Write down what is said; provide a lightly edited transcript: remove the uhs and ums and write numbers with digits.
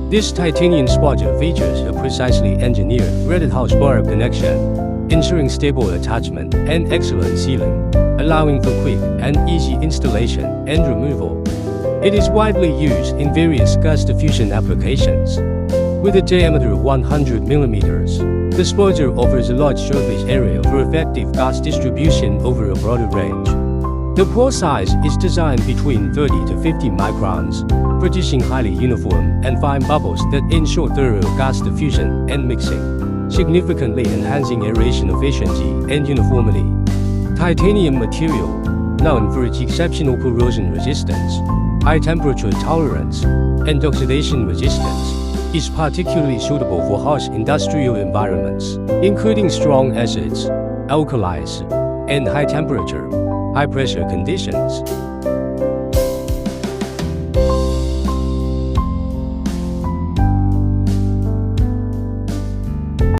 This titanium Sparger features a precisely engineered threaded house barb connection, ensuring stable attachment and excellent sealing, allowing for quick and easy installation and removal. It is widely used in various gas diffusion applications. With a diameter of 100 mm, the Sparger offers a large surface area for effective gas distribution over a broader range. The pore size is designed between 30 to 50 microns, producing highly uniform and fine bubbles that ensure thorough gas diffusion and mixing, significantly enhancing aeration efficiency and uniformity. Titanium material, known for its exceptional corrosion resistance, high temperature tolerance, and oxidation resistance, is particularly suitable for harsh industrial environments, including strong acids, alkalis, and high temperature, high pressure conditions.